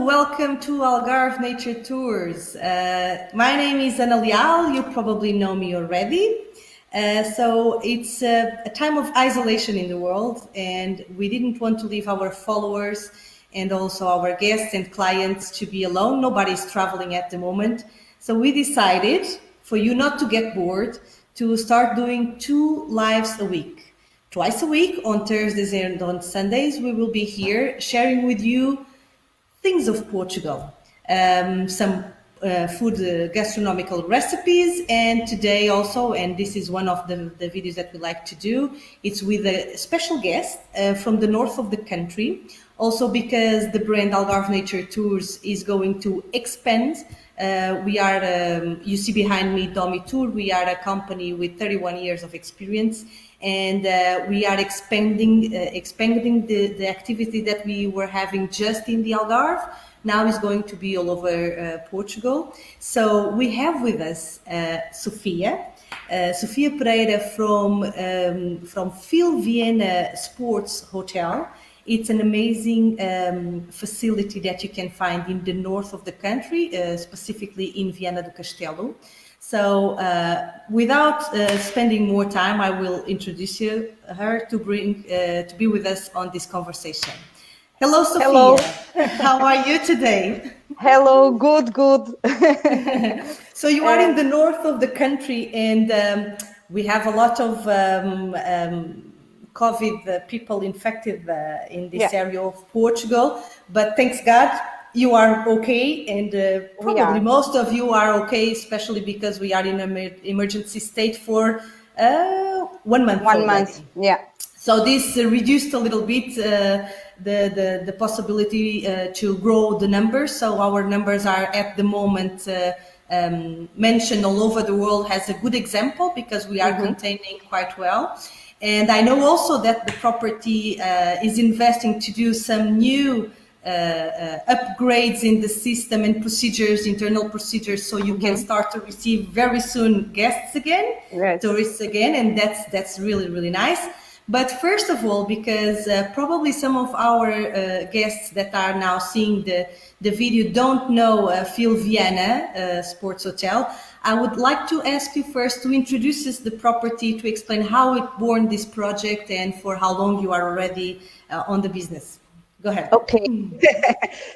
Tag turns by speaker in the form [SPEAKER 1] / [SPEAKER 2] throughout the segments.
[SPEAKER 1] welcome to Algarve Nature Tours. My name is Ana Leal, you probably know me already. So it's a time of isolation in the world, and we didn't want to leave our followers and also our guests and clients to be alone. Nobody's traveling at the moment. So we decided, for you not to get bored, to start doing 2 lives a week. Twice a week, on Thursdays and on Sundays, we will be here sharing with you things of Portugal, some food gastronomical recipes, and today also, and this is one of the videos that we like to do, it's with a special guest from the north of the country, also because the brand Algarve Nature Tours is going to expand. We are, you see behind me, Domi Tour. We are a company with 31 years of experience, and we are expanding the activity that we were having just in the Algarve. Now is going to be all over Portugal. So we have with us Sofia Pereira from FeelViana Sport Hotel. It's an amazing facility that you can find in the north of the country, specifically in Viana do Castelo. So without spending more time, I will introduce her to be with us on this conversation. Hello, Sofia.
[SPEAKER 2] Hello.
[SPEAKER 1] How are you today?
[SPEAKER 2] Hello, good.
[SPEAKER 1] So you are in the north of the country, and we have a lot of COVID people infected in this area of Portugal. But thanks God, you are okay, and probably most of you are okay, especially because we are in an emergency state for 1 month.
[SPEAKER 2] 1 month, yeah.
[SPEAKER 1] So this reduced a little bit the possibility to grow the numbers. So our numbers are at the moment mentioned all over the world as a good example, because we are containing quite well. And I know also that the property is investing to do some new upgrades in the system and procedures, internal procedures, so you can start to receive very soon guests again, tourists again, and that's really, really nice. But first of all, because probably some of our guests that are now seeing the video don't know FeelViana Sport Hotel, I would like to ask you first to introduce us the property, to explain how it born this project and for how long you are already on the business. Go ahead.
[SPEAKER 2] Okay.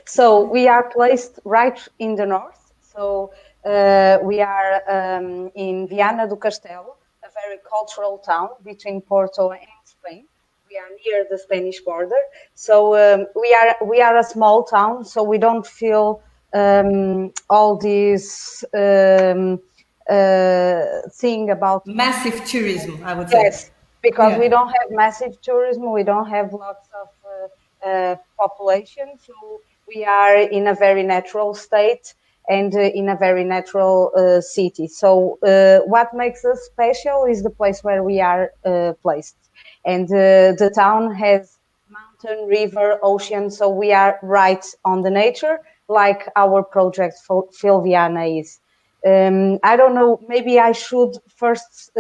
[SPEAKER 2] So we are placed right in the north. So we are in Viana do Castelo, a very cultural town between Porto and Spain. We are near the Spanish border. So we are a small town, so we don't feel all this thing about
[SPEAKER 1] massive tourism, I would say.
[SPEAKER 2] Yes, because we don't have massive tourism. We don't have lots of population, so we are in a very natural state and in a very natural city. So what makes us special is the place where we are placed, and the town has mountain, river, ocean, so we are right on the nature, like our project FeelViana is. I don't know, maybe I should first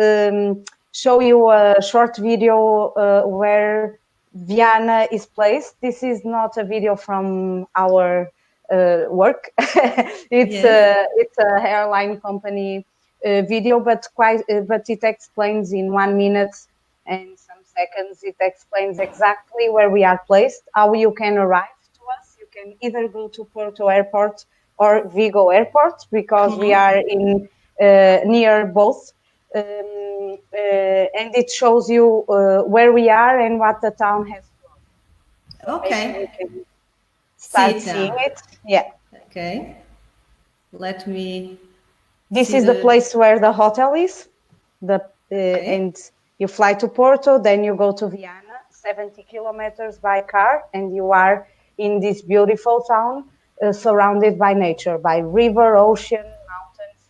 [SPEAKER 2] show you a short video where Viana is placed. This is not a video from our work. It's a airline company video, but it explains in 1 minute and some seconds. It explains exactly where we are placed, how you can arrive to us. You can either go to Porto Airport or Vigo Airport, because we are in near both. And it shows you where we are and what the town has to offer.
[SPEAKER 1] Okay.
[SPEAKER 2] You can start seeing it. Yeah.
[SPEAKER 1] Okay. Let me.
[SPEAKER 2] This is the place where the hotel is. And you fly to Porto, then you go to Viana, 70 kilometers by car, and you are in this beautiful town surrounded by nature, by river, ocean, mountains.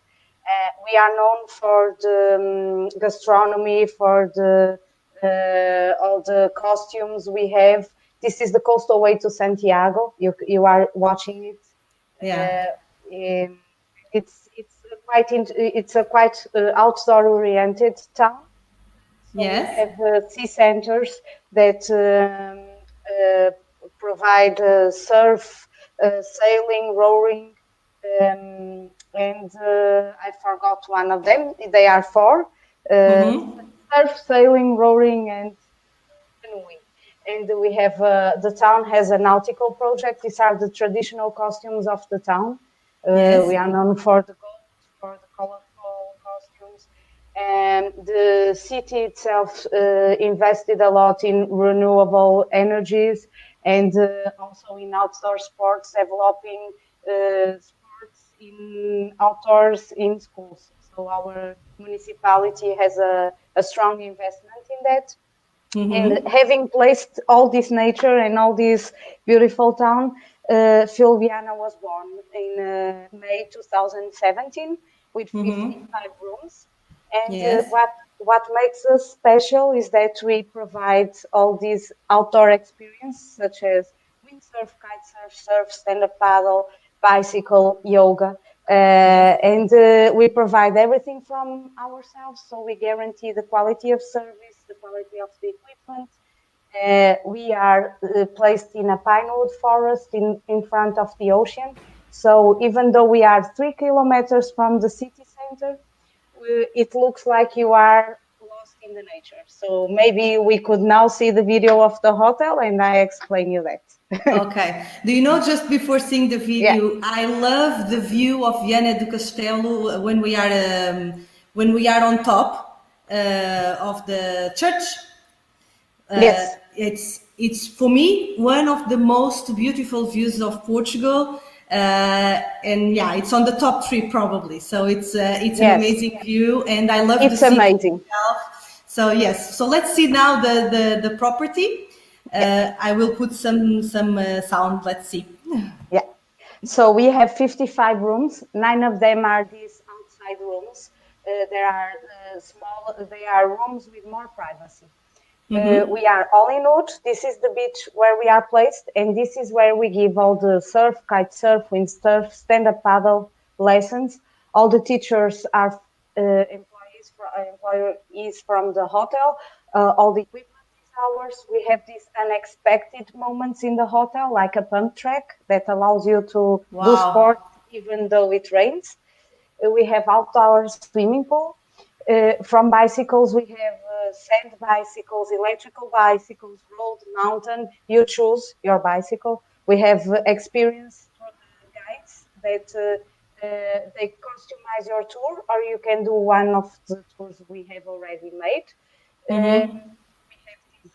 [SPEAKER 2] We are known for the gastronomy, for the all the costumes we have. This is the coastal way to Santiago. You are watching it.
[SPEAKER 1] Yeah.
[SPEAKER 2] It's a quite outdoor oriented town. So
[SPEAKER 1] yes.
[SPEAKER 2] We have sea centers that provide surf sailing, rowing, and I forgot one of them. They are four: surf, sailing, rowing, and canoeing. And we have the town has a nautical project. These are the traditional costumes of the town.
[SPEAKER 1] Yes.
[SPEAKER 2] We are known for the gold, for the colorful costumes. And the city itself invested a lot in renewable energies and also in outdoor sports, developing sports in outdoors in schools. So our municipality has a strong investment in that. And having placed all this nature and all this beautiful town, FeelViana was born in May 2017 with 55 rooms. And
[SPEAKER 1] Yes.
[SPEAKER 2] what makes us special is that we provide all these outdoor experiences, such as windsurf, kitesurf, surf, stand-up paddle, bicycle, yoga.
[SPEAKER 1] Yes.
[SPEAKER 2] And we provide everything from ourselves, so we guarantee the quality of service, the quality of the equipment. We are placed in a pinewood forest in front of the ocean. So even though we are 3 kilometers from the city center, it looks like you are lost in the nature. So maybe we could now see the video of the hotel and I explain you that.
[SPEAKER 1] Okay. Do you know, just before seeing the
[SPEAKER 2] Yeah.
[SPEAKER 1] video, I love the view of Viana do Castelo when we are on top of the church.
[SPEAKER 2] Yes.
[SPEAKER 1] It's for me one of the most beautiful views of Portugal, and yeah, it's on the top three probably. So it's an
[SPEAKER 2] Yes.
[SPEAKER 1] amazing view, and I love the
[SPEAKER 2] It's
[SPEAKER 1] city
[SPEAKER 2] amazing.
[SPEAKER 1] itself. So yes, so let's see now the property.
[SPEAKER 2] Yeah.
[SPEAKER 1] I will put some sound. Let's see.
[SPEAKER 2] Yeah. So we have 55 rooms. 9 of them are these outside rooms. There are they are rooms with more privacy. We are all in wood. This is the beach where we are placed, and this is where we give all the surf, kite surf, windsurf, stand-up paddle lessons. All the teachers are employees from the hotel. All the equipment is ours. We have these unexpected moments in the hotel, like a pump track that allows you to do
[SPEAKER 1] Wow.
[SPEAKER 2] sport even though it rains. We have outdoor swimming pool. From bicycles, we have sand bicycles, electrical bicycles, road, mountain. You choose your bicycle. We have experienced guides that they customize your tour, or you can do one of the tours we have already made. We have this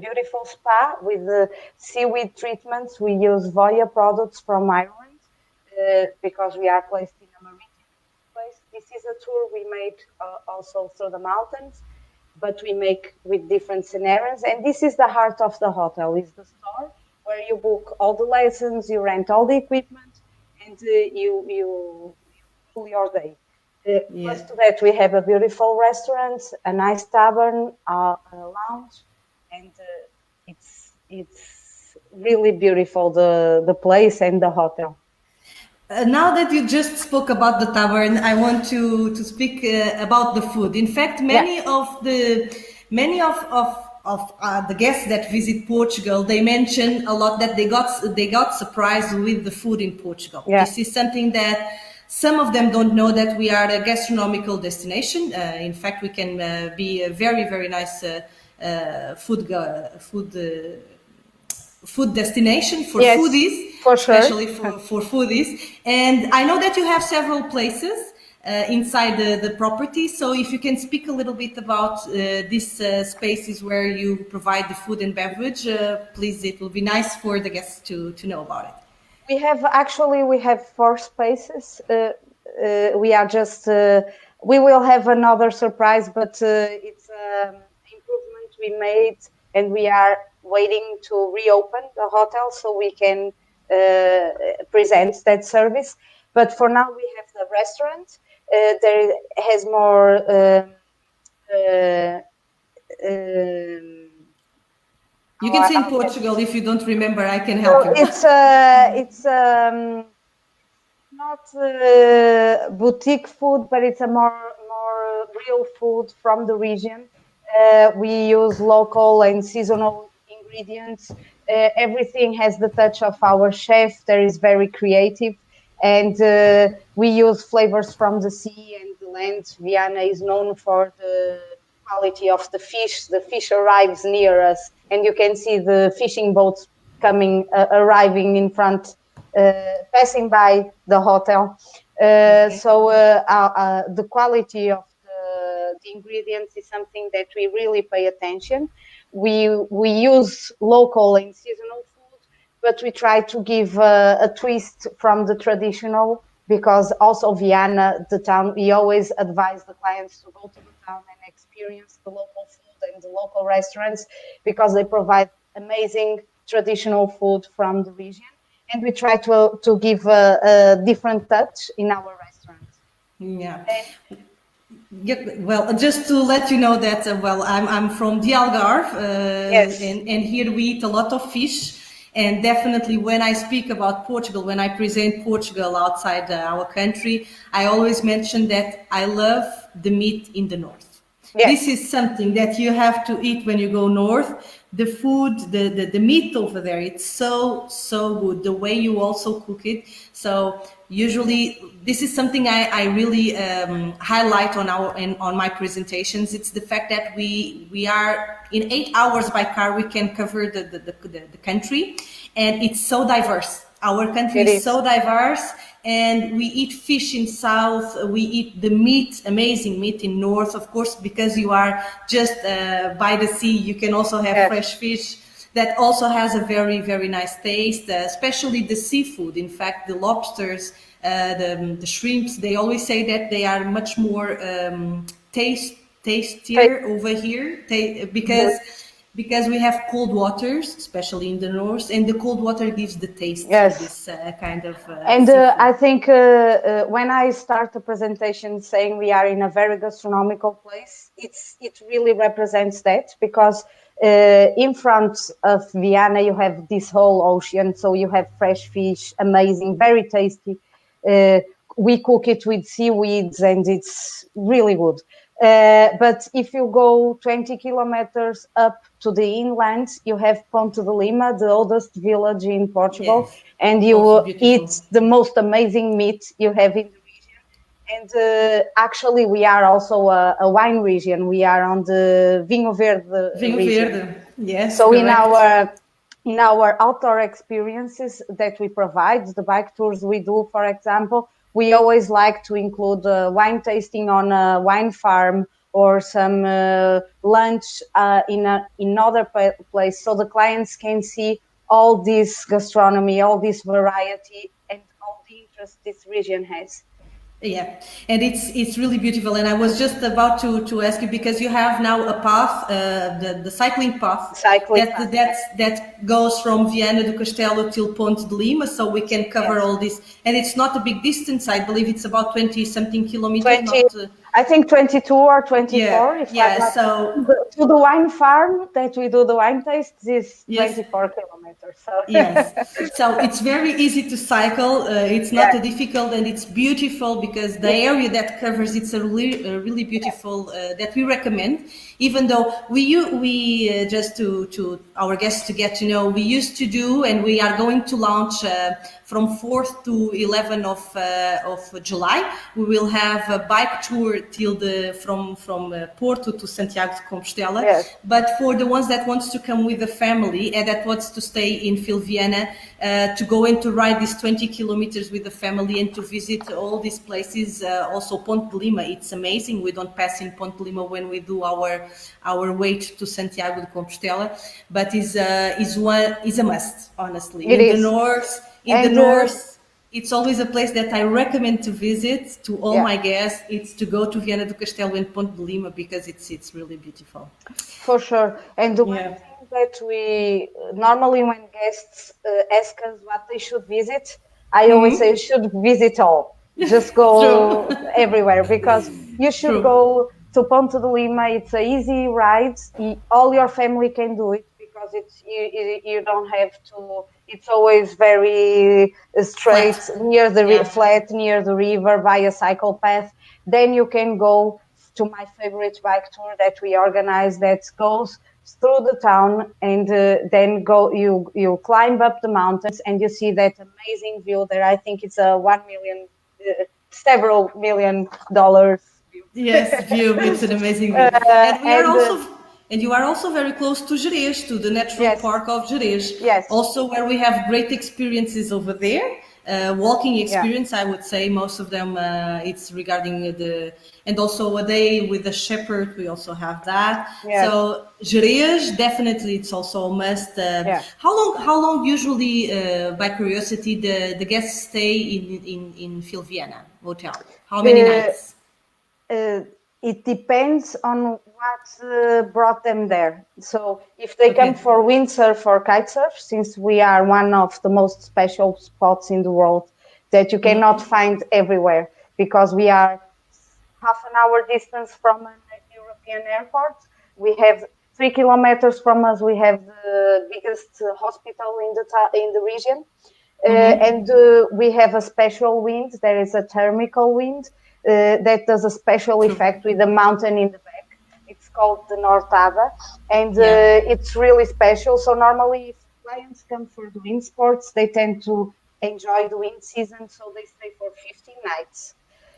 [SPEAKER 2] beautiful spa with seaweed treatments. We use Voya products from Ireland because we are placed in a maritime place. This is a tour we made also through the mountains, but we make with different scenarios. And this is the heart of the hotel, is the store where you book all the lessons, you rent all the equipment, and you do your day.
[SPEAKER 1] Yeah.
[SPEAKER 2] Plus to that, we have a beautiful restaurant, a nice tavern, a lounge, and it's really beautiful, the place and the hotel.
[SPEAKER 1] Now that you just spoke about the tavern, I want to speak about the food. In fact,
[SPEAKER 2] Yeah.
[SPEAKER 1] many of the guests that visit Portugal, they mention a lot that they got surprised with the food in Portugal.
[SPEAKER 2] Yeah.
[SPEAKER 1] This is something that some of them don't know, that we are a gastronomical destination. In fact, we can be a very nice food destination for
[SPEAKER 2] Yes,
[SPEAKER 1] foodies,
[SPEAKER 2] for sure.
[SPEAKER 1] especially for foodies. And I know that you have several places inside the property. So if you can speak a little bit about these spaces where you provide the food and beverage, please, it will be nice for the guests to know about it.
[SPEAKER 2] We have 4 spaces. We are just we will have another surprise, but it's improvement we made, and we are waiting to reopen the hotel so we can present that service. But for now, we have the restaurant. There has more.
[SPEAKER 1] You can say in Portugal if you don't remember. I can help you.
[SPEAKER 2] It's not boutique food, but it's a more real food from the region. We use local and seasonal ingredients. everything has the touch of our chef. There is very creative, and we use flavors from the sea and the land. Viana is known for the quality of the fish. The fish arrives near us, and you can see the fishing boats coming, arriving in front, passing by the hotel.
[SPEAKER 1] Okay.
[SPEAKER 2] The quality of the ingredients is something that we really pay attention. We use local and seasonal food, but we try to give a twist from the traditional, because also Viana, the town, we always advise the clients to go to the town and experience the local food and the local restaurants, because they provide amazing traditional food from the region, and we try to give a different touch in our restaurants.
[SPEAKER 1] Yeah.
[SPEAKER 2] And
[SPEAKER 1] Yeah, well, just to let you know that, well, I'm from the Algarve,
[SPEAKER 2] yes,
[SPEAKER 1] and here we eat a lot of fish. And definitely, when I speak about Portugal, when I present Portugal outside our country, I always mention that I love the meat in the north. This
[SPEAKER 2] yes,
[SPEAKER 1] is something that you have to eat when you go north. The food, the meat over there, it's so good. The way you also cook it. So usually, this is something I really highlight on my presentations. It's the fact that we are in 8 hours by car. We can cover the country, and it's so diverse. Our country
[SPEAKER 2] it
[SPEAKER 1] is so
[SPEAKER 2] is.
[SPEAKER 1] diverse, and we eat fish in south, we eat the meat, amazing meat in north, of course, because you are just by the sea. You can also have
[SPEAKER 2] Yes,
[SPEAKER 1] fresh fish that also has a very nice taste, especially the seafood. In fact, the lobsters, the shrimps, they always say that they are much more tastier over here,
[SPEAKER 2] mhm,
[SPEAKER 1] because we have cold waters, especially in the north, and the cold water gives the taste to
[SPEAKER 2] yes.
[SPEAKER 1] this kind of
[SPEAKER 2] And
[SPEAKER 1] seafood.
[SPEAKER 2] I think when I start the presentation saying we are in a very gastronomical place, it really represents that, because in front of Viana you have this whole ocean, so you have fresh fish, amazing, very tasty. Uh, we cook it with seaweeds, and it's really good. But if you go 20 kilometers up to the inland, you have Ponte de Lima, the oldest village in Portugal,
[SPEAKER 1] Yes,
[SPEAKER 2] and
[SPEAKER 1] also
[SPEAKER 2] you
[SPEAKER 1] beautiful.
[SPEAKER 2] eat the most amazing meat you have in the region. And actually, we are also a wine region. We are on the Vinho Verde
[SPEAKER 1] Vinho
[SPEAKER 2] region.
[SPEAKER 1] Verde, yes,
[SPEAKER 2] So
[SPEAKER 1] correct.
[SPEAKER 2] in our outdoor experiences that we provide, the bike tours we do, for example, we always like to include wine tasting on a wine farm, or some lunch in another place, so the clients can see all this gastronomy, all this variety, and all the interest this region has.
[SPEAKER 1] Yeah, and it's really beautiful. And I was just about to ask you, because you have now a path, the cycling path
[SPEAKER 2] Cycling path,
[SPEAKER 1] that goes from Viana do Castelo till Ponte de Lima, so we can cover
[SPEAKER 2] yes.
[SPEAKER 1] all this. And it's not a big distance. I believe it's about 20 something kilometers.
[SPEAKER 2] 20,
[SPEAKER 1] Not
[SPEAKER 2] I think 22 or 24,
[SPEAKER 1] yeah,
[SPEAKER 2] if I'm
[SPEAKER 1] yeah.
[SPEAKER 2] not
[SPEAKER 1] So
[SPEAKER 2] to the wine farm that we do the wine tastes is
[SPEAKER 1] yes.
[SPEAKER 2] 24 kilometers. So
[SPEAKER 1] Yes, so it's very easy to cycle. It's not
[SPEAKER 2] yeah,
[SPEAKER 1] a difficult, and it's beautiful, because the
[SPEAKER 2] it is.
[SPEAKER 1] area that covers it's a really beautiful that we recommend. Even though we just to our guests to get to know, we used to do, and we are going to launch from 4th to 11th of July. We will have a bike tour till the from Porto to Santiago de Compostela.
[SPEAKER 2] Yes,
[SPEAKER 1] But for the ones that wants to come with the family and that wants to stay in FeelViana, to go and to ride these 20 kilometers with the family and to visit all these places, also Ponte de Lima, it's amazing. We don't pass in Ponte de Lima when we do our way to Santiago de Compostela, but is a must, honestly.
[SPEAKER 2] it is.
[SPEAKER 1] In the
[SPEAKER 2] And
[SPEAKER 1] north, it's always a place that I recommend to visit to all
[SPEAKER 2] yeah,
[SPEAKER 1] my guests. It's to go to Viana do Castelo and Ponte de Lima, because it's really beautiful.
[SPEAKER 2] for sure. And the one
[SPEAKER 1] Yeah.
[SPEAKER 2] thing that we normally, when guests ask us what they should visit, I always say you should visit all. Just go
[SPEAKER 1] True.
[SPEAKER 2] everywhere, because you should
[SPEAKER 1] True.
[SPEAKER 2] go to Ponte de Lima. It's a easy ride. All your family can do it, because you don't have to. It's always very straight,
[SPEAKER 1] Flat.
[SPEAKER 2] near the
[SPEAKER 1] Yeah.
[SPEAKER 2] flat, near the river, by a cycle path. Then you can go to my favorite bike tour that we organize, that goes through the town, and then you climb up the mountains, and you see that amazing view there. I think it's a 1 million, several $1 million view.
[SPEAKER 1] Yes, view. It's an amazing view. And we are
[SPEAKER 2] And
[SPEAKER 1] also, and you are also very close to Jerez, to the natural
[SPEAKER 2] yes,
[SPEAKER 1] park of Jerez,
[SPEAKER 2] yes,
[SPEAKER 1] also where we have great experiences over there. Walking
[SPEAKER 2] yeah,
[SPEAKER 1] experience, I would say most of them, it's regarding the, and also a day with the shepherd, we also have that.
[SPEAKER 2] yes,
[SPEAKER 1] So Jerez, definitely, it's also a must.
[SPEAKER 2] yeah.
[SPEAKER 1] How long usually, by curiosity, the guests stay in FeelViana Hotel? How many
[SPEAKER 2] Uh,
[SPEAKER 1] nights?
[SPEAKER 2] uh, it depends on what brought them there. So if they come
[SPEAKER 1] Okay.
[SPEAKER 2] for windsurf or kitesurf, since we are one of the most special spots in the world that you cannot find everywhere, because we are half an hour distance from an European airport. We have 3 kilometers from us. We have the biggest hospital in the region. And we have a special wind. There is a thermical wind that does a special
[SPEAKER 1] True.
[SPEAKER 2] effect with a mountain in the back. It's called the North of, and
[SPEAKER 1] Yeah.
[SPEAKER 2] it's really special. So normally, if clients come for the wind sports, they tend to enjoy the wind season, so they stay for 15 nights.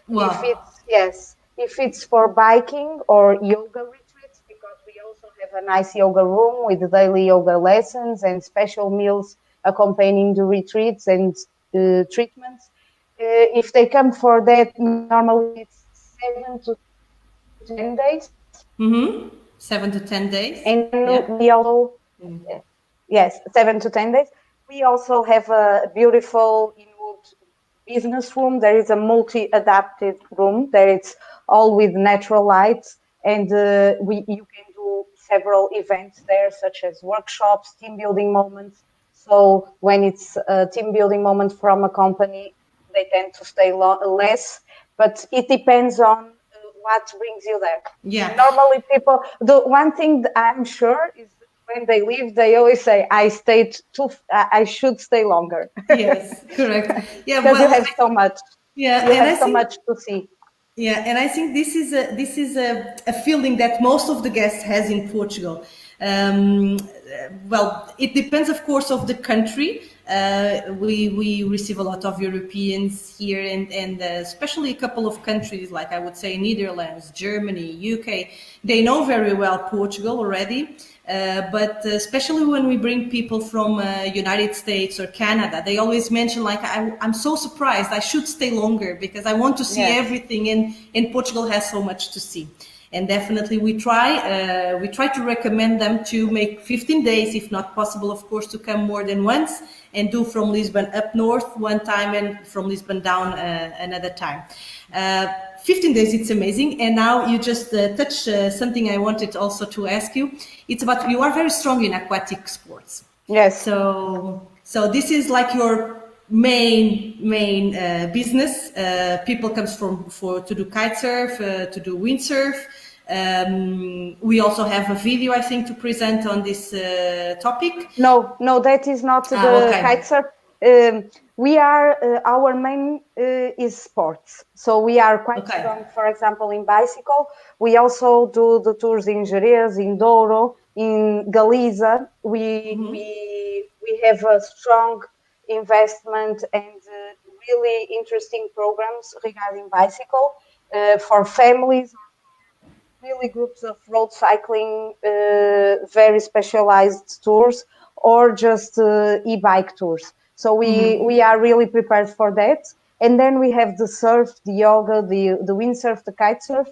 [SPEAKER 2] If
[SPEAKER 1] Wow.
[SPEAKER 2] it's yes, if it's for biking or yoga retreats, because we also have a nice yoga room with daily yoga lessons and special meals accompanying the retreats and treatments. If they come for that, normally it's 7 to 10 days,
[SPEAKER 1] 7 to 10 days.
[SPEAKER 2] and
[SPEAKER 1] Yeah.
[SPEAKER 2] then we also yes, 7 to 10 days. We also have a beautiful inwood business room. There is a multi-adapted room. There it's all with natural lights, and you can do several events there, such as workshops, team building moments. So when it's a team building moment from a company, they tend to stay less, but it depends on what brings you there.
[SPEAKER 1] Yeah.
[SPEAKER 2] And normally people, the one thing that I'm sure is when they leave, they always say, I stayed I should stay longer.
[SPEAKER 1] Yes. Correct. Yeah.
[SPEAKER 2] Because you
[SPEAKER 1] Well.
[SPEAKER 2] have so much,
[SPEAKER 1] Yeah.
[SPEAKER 2] you
[SPEAKER 1] And
[SPEAKER 2] have
[SPEAKER 1] I
[SPEAKER 2] so
[SPEAKER 1] think.
[SPEAKER 2] much to see.
[SPEAKER 1] Yeah, and I think this is a feeling that most of the guests has in Portugal. Well, it depends, of course, of the country. We receive a lot of Europeans here, and especially a couple of countries like I would say Netherlands, Germany, UK. They know very well Portugal already. But especially when we bring people from United States or Canada, they always mention like I'm so surprised. I should stay longer because I want to see
[SPEAKER 2] Yes,
[SPEAKER 1] everything, and Portugal has so much to see. And definitely we try to recommend them to make 15 days, if not possible, of course, to come more than once and do from Lisbon up north one time and from Lisbon down another time. Uh, 15 days, it's amazing. And now you just touched something I wanted also to ask you. It's about you are very strong in aquatic sports.
[SPEAKER 2] yes.
[SPEAKER 1] So this is like your main business. People comes from for to do kite surf, to do windsurf. We also have a video, I think, to present on this topic.
[SPEAKER 2] No, no, that is not the
[SPEAKER 1] Okay,
[SPEAKER 2] kitesurf. We are our main is sports, so we are quite
[SPEAKER 1] okay.
[SPEAKER 2] strong. For example, in bicycle, we also do the tours in Jerez, in Douro, in Galiza. We have a strong investment and really interesting programs regarding bicycle for families, really groups of road cycling, very specialized tours, or just e-bike tours. So we are really prepared for that. And then we have the surf, the yoga, the windsurf, the kite surf.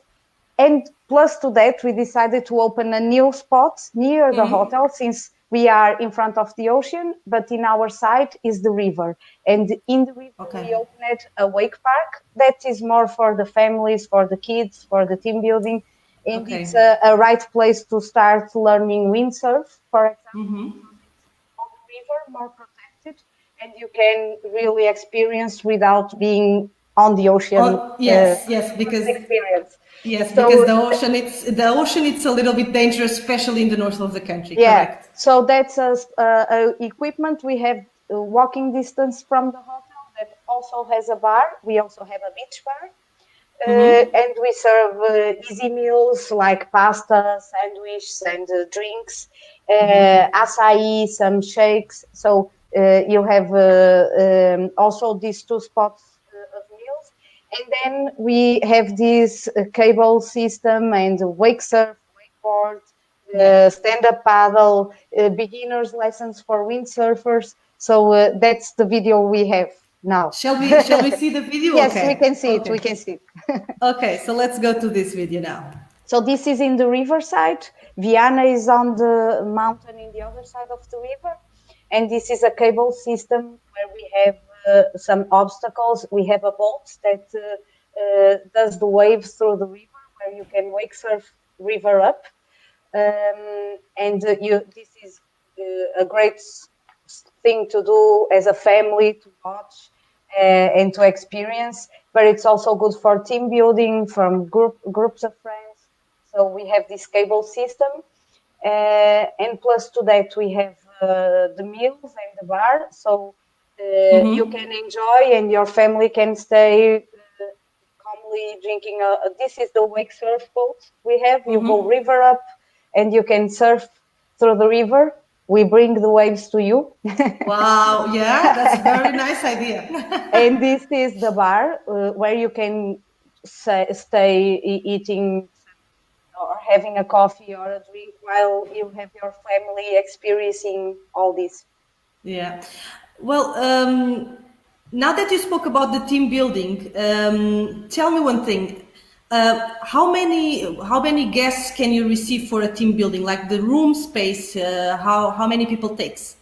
[SPEAKER 2] And plus to that, we decided to open a new spot near the hotel, since we are in front of the ocean, but in our side is the river. And in the river,
[SPEAKER 1] Okay.
[SPEAKER 2] we opened a wake park that is more for the families, for the kids, for the team building. And it's
[SPEAKER 1] Okay.
[SPEAKER 2] a right place to start learning windsurf, for example, because it's on the river, more protected, and you can really experience without being on the ocean.
[SPEAKER 1] Oh, yes, yes,
[SPEAKER 2] First
[SPEAKER 1] because
[SPEAKER 2] experience.
[SPEAKER 1] yes, because
[SPEAKER 2] So
[SPEAKER 1] the ocean it's a little bit dangerous, especially in the north of the country.
[SPEAKER 2] yeah,
[SPEAKER 1] Correct.
[SPEAKER 2] so that's equipment. We have walking distance from the hotel that also has a bar. We also have a beach bar. And we serve easy meals like pasta, sandwiches, and drinks, acai, some shakes. So you have also these two spots of meals. And then we have this cable system and wake surf, wakeboard,
[SPEAKER 1] Yeah.
[SPEAKER 2] stand-up paddle, beginners lessons for windsurfers. So that's the video we have now.
[SPEAKER 1] Shall we see the video?
[SPEAKER 2] Yes, we
[SPEAKER 1] Okay.
[SPEAKER 2] can see it. We
[SPEAKER 1] Okay.
[SPEAKER 2] can see it.
[SPEAKER 1] Okay. So let's go to this video now.
[SPEAKER 2] So this is in the riverside. Viana is on the mountain in the other side of the river. And this is a cable system where we have some obstacles. We have a boat that does the waves through the river where you can wake surf river up. And this is a great thing to do as a family to watch and to experience. But it's also good for team building from groups of friends. So we have this cable system, and plus to that we have the meals and the bar. So you can enjoy, and your family can stay calmly drinking. This is the wake surf boat we have. You go river up, and you can surf through the river. We bring the waves to you.
[SPEAKER 1] Wow. Yeah, that's a very nice idea.
[SPEAKER 2] And this is the bar where you can stay eating or having a coffee or a drink while you have your family experiencing all this.
[SPEAKER 1] Yeah. Well, now that you spoke about the team building, tell me one thing. How many guests can you receive for a team building? Like the room space, how many people takes?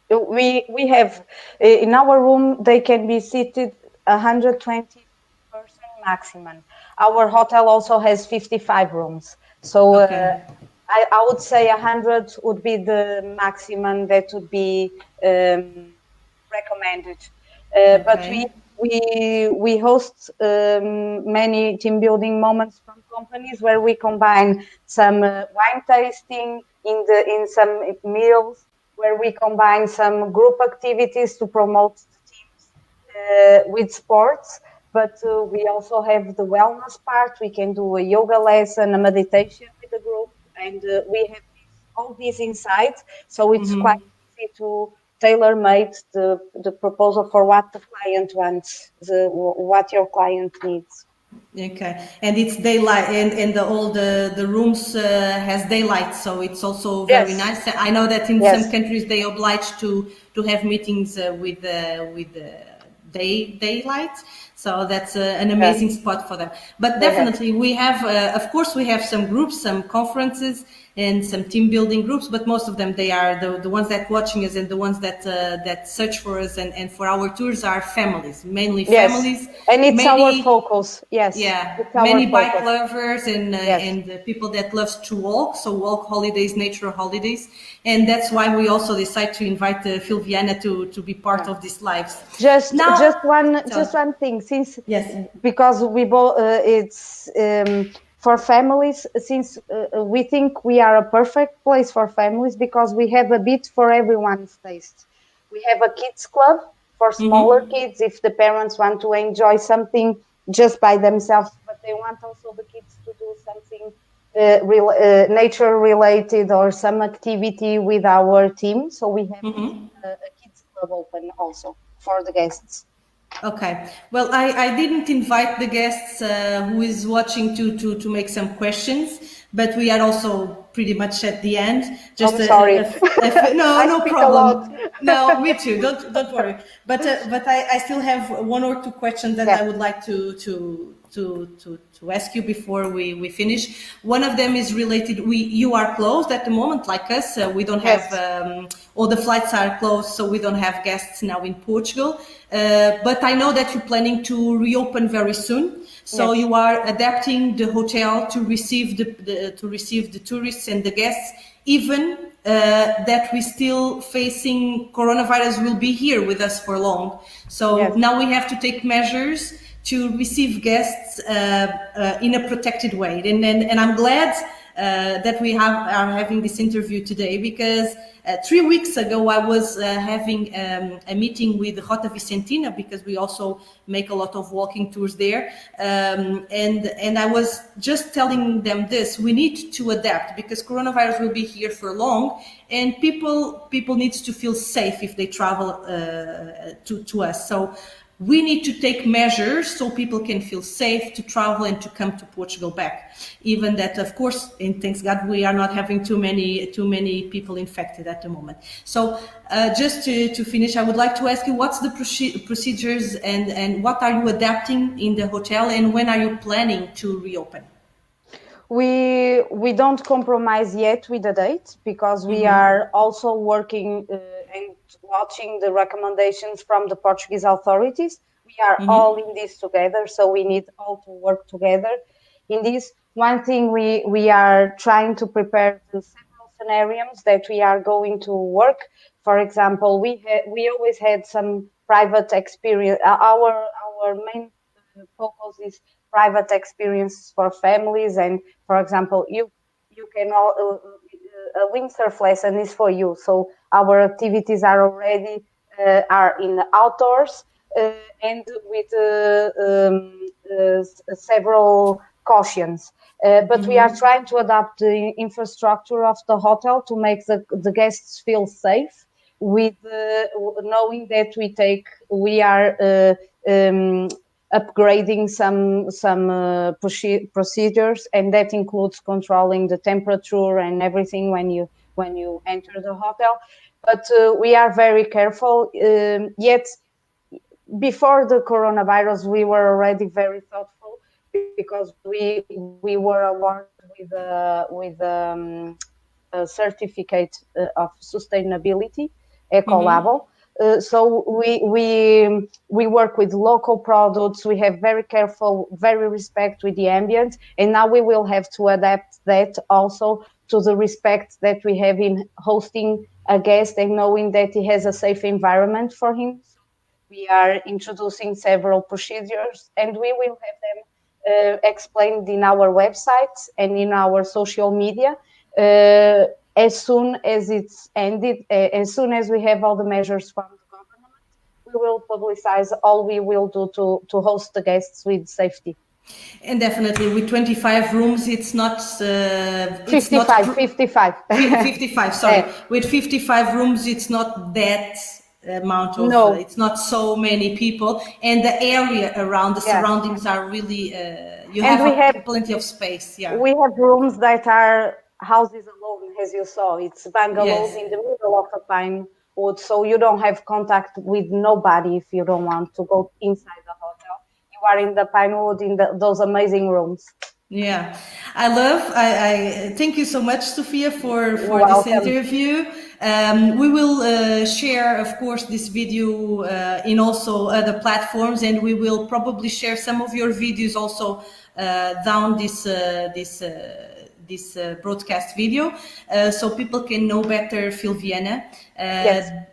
[SPEAKER 2] We have in our room they can be seated 120 person maximum. Our hotel also has 55 rooms, so
[SPEAKER 1] Okay.
[SPEAKER 2] I would say 100 would be the maximum that would be recommended. But
[SPEAKER 1] Okay.
[SPEAKER 2] we host many team building moments from companies where we combine some wine tasting in some meals, where we combine some group activities to promote the teams with sports. But we also have the wellness part. We can do a yoga lesson, a meditation with the group, and we have all these inside. So it's quite easy to tailor make the proposal for what the client wants, what your client needs.
[SPEAKER 1] Okay, and it's daylight, and all the rooms has daylight, so it's also very
[SPEAKER 2] Yes,
[SPEAKER 1] nice. I know that in some
[SPEAKER 2] yes,
[SPEAKER 1] countries they oblige to have meetings with daylight, so that's an
[SPEAKER 2] yeah,
[SPEAKER 1] amazing spot for them. But
[SPEAKER 2] they have.
[SPEAKER 1] definitely, we have, of course, we have some groups, some conferences, and some team building groups, but most of them they are the ones that watching us and the ones that search for us and for our tours are families, mainly
[SPEAKER 2] Yes,
[SPEAKER 1] families,
[SPEAKER 2] and it's our
[SPEAKER 1] many.
[SPEAKER 2] focus. Yes,
[SPEAKER 1] Yeah,
[SPEAKER 2] it's our
[SPEAKER 1] many bike
[SPEAKER 2] focus.
[SPEAKER 1] lovers
[SPEAKER 2] Yes,
[SPEAKER 1] and people that loves to walk, so walk holidays, nature holidays, and that's why we also decide to invite FeelViana to be part
[SPEAKER 2] yeah.
[SPEAKER 1] of these lives.
[SPEAKER 2] Just
[SPEAKER 1] Now,
[SPEAKER 2] just
[SPEAKER 1] so
[SPEAKER 2] one thing. Since
[SPEAKER 1] yes.
[SPEAKER 2] because we both it's for families. Since we think we are a perfect place for families because we have a bit for everyone's taste. We have a kids club for smaller kids if the parents want to enjoy something just by themselves, but they want also the kids to do something nature related or some activity with our team. So we have this a kids club open also for the guests.
[SPEAKER 1] Okay. Well, I didn't invite the guests who is watching to make some questions, but we are also pretty much at the end. Just
[SPEAKER 2] I'm sorry.
[SPEAKER 1] no,
[SPEAKER 2] I
[SPEAKER 1] no
[SPEAKER 2] speak a lot.
[SPEAKER 1] problem. No, me too. Don't worry. But I still have one or two questions that I
[SPEAKER 2] Yeah.
[SPEAKER 1] would like to ask you before we finish. One of them is related. You are closed at the moment, like us. We don't have
[SPEAKER 2] Yes.
[SPEAKER 1] all the flights are closed, so we don't have guests now in Portugal. But I know that you're planning to reopen very soon. So
[SPEAKER 2] Yes.
[SPEAKER 1] you are adapting the hotel to receive the tourists and the guests, even that we still facing coronavirus will be here with us for long. So
[SPEAKER 2] Yes.
[SPEAKER 1] now we have to take measures to receive guests in a protected way. And I'm glad that we are having this interview today, because 3 weeks ago I was having a meeting with Rota Vicentina, because we also make a lot of walking tours there, and I was just telling them this: we need to adapt, because coronavirus will be here for long, and people need to feel safe if they travel to us. So we need to take measures so people can feel safe to travel and to come to Portugal back. Even that, of course, and thanks God, we are not having too many people infected at the moment. So just to finish, I would like to ask you, what's the procedures and what are you adapting in the hotel, and when are you planning to reopen?
[SPEAKER 2] We don't compromise yet with the date, because we are also working and watching the recommendations from the Portuguese authorities. We are all in this together, so we need all to work together in this. One thing we are trying to prepare the several scenarios that we are going to work. For example, we always had some private experience. Our main focus is private experiences for families, and for example, you can all, a windsurf lesson is for you. So our activities are already are in the outdoors, and with several cautions. But we are trying to adapt the infrastructure of the hotel to make the guests feel safe, with knowing that we are upgrading some procedures, and that includes controlling the temperature and everything when you enter the hotel. But we are very careful. Yet before the coronavirus, we were already very thoughtful, because we were awarded with a certificate of sustainability, Ecolabel. So we work with local products. We have very careful, very respect with the ambient, and now we will have to adapt that also to the respect that we have in hosting a guest and knowing that he has a safe environment for him. So we are introducing several procedures, and we will have them explained in our website and in our social media. As soon as it's ended, as soon as we have all the measures from the government, we will publicize all we will do to host the guests with safety.
[SPEAKER 1] And definitely with 25 rooms, it's not...
[SPEAKER 2] 55, 55.
[SPEAKER 1] 55, sorry. With 55 rooms, it's not that amount of...
[SPEAKER 2] No.
[SPEAKER 1] It's not so many people. And the area around, the surroundings are really... you have plenty of space,
[SPEAKER 2] We have rooms that are houses alone, as you saw. It's bungalows in the middle of a pine wood, so you don't have contact with nobody if you don't want to go inside the hotel. You are in the pine wood in those amazing rooms.
[SPEAKER 1] Yeah, I thank you so much, Sofia, for this interview. We will share, of course, this video in also other platforms, and we will probably share some of your videos also down this broadcast video, so people can know better FeelViana.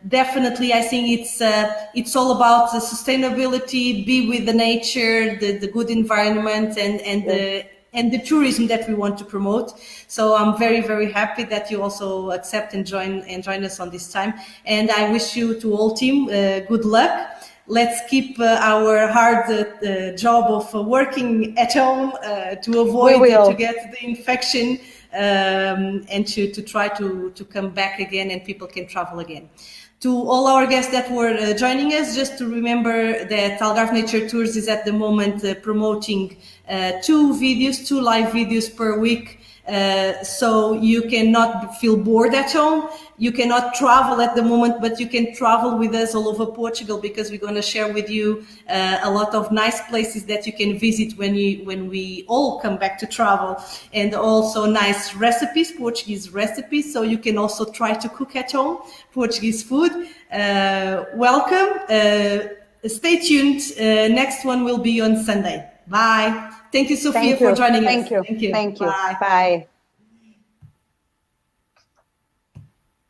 [SPEAKER 1] Definitely, I think it's all about the sustainability, be with the nature, the good environment, and the tourism that we want to promote. So I'm very, very happy that you also accept and join us on this time. And I wish you to all team good luck. Let's keep our hard job of working at home to avoid to get the infection, and to try to come back again, and people can travel again. To all our guests that were joining us, just to remember that Algarve Nature Tours is at the moment promoting 2 live videos per week. So you cannot feel bored at home. You cannot travel at the moment, but you can travel with us all over Portugal, because we're going to share with you a lot of nice places that you can visit when we all come back to travel, and also nice recipes, Portuguese recipes, so you can also try to cook at home Portuguese food. Welcome. Stay tuned. Next one will be on Sunday. Bye. Thank you, Sophia, for joining us.
[SPEAKER 2] Thank you.
[SPEAKER 1] Bye.
[SPEAKER 2] Bye.